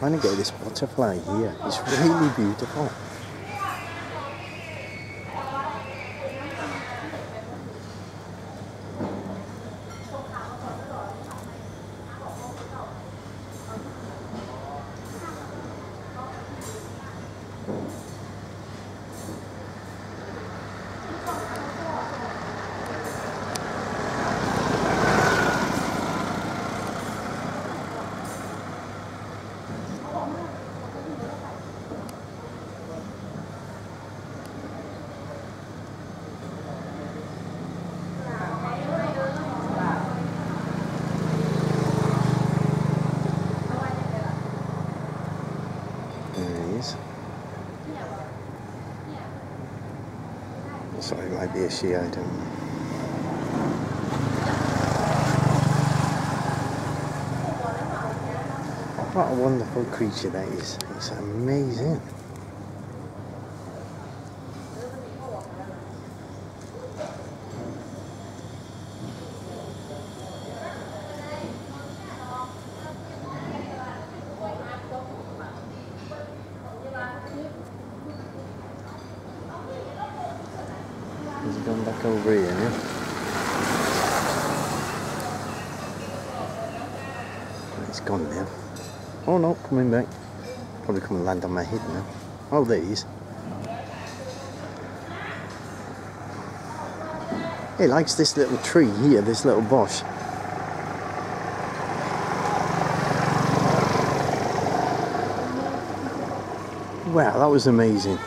trying to get this butterfly here. It's really beautiful. So it might be a she, I don't know. What a wonderful creature that is. It's amazing. He's gone back over here now. It's gone now. Oh no, coming back. Probably come and land on my head now. Oh, there he is. He likes this little tree here, this little bush. Wow, that was amazing.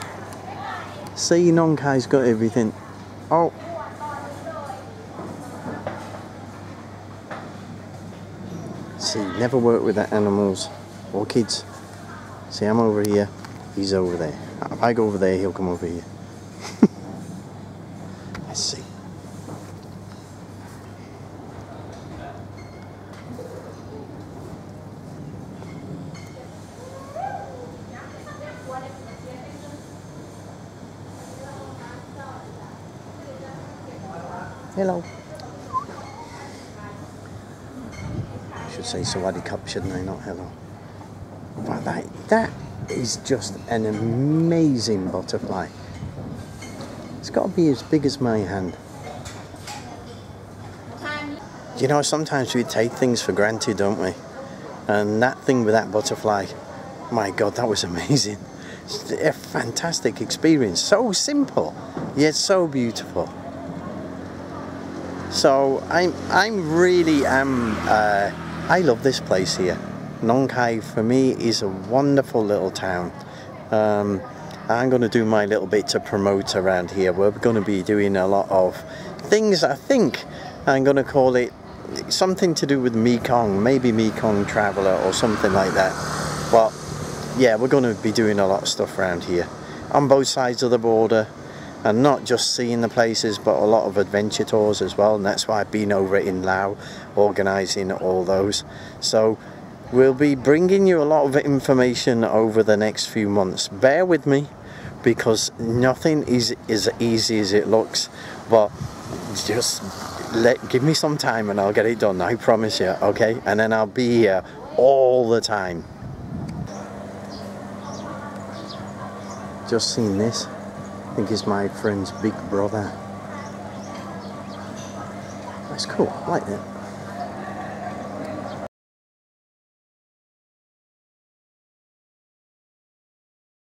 See, Nong Khai's got everything. Oh. See, never work with the animals or kids. See, I'm over here, he's over there. If I go over there, he'll come over here. Let's see. Hello. I should say Sawadee Cup, shouldn't I? Not hello. But that is just an amazing butterfly. It's got to be as big as my hand. You know, sometimes we take things for granted, don't we? And that thing with that butterfly, my God, that was amazing. It's a fantastic experience. So simple, yet so beautiful. So I love this place here. Nong Khai for me is a wonderful little town. I'm going to do my little bit to promote around here. We're going to be doing a lot of things. I think I'm going to call it something to do with Mekong, maybe Mekong Traveller or something like that. But yeah, we're going to be doing a lot of stuff around here on both sides of the border. And not just seeing the places, but a lot of adventure tours as well. And that's why I've been over in Laos, organising all those. So we'll be bringing you a lot of information over the next few months. Bear with me, because nothing is as easy as it looks. But just give me some time and I'll get it done. I promise you, okay? And then I'll be here all the time. Just seen this. I think it's my friend's big brother. That's cool, I like that.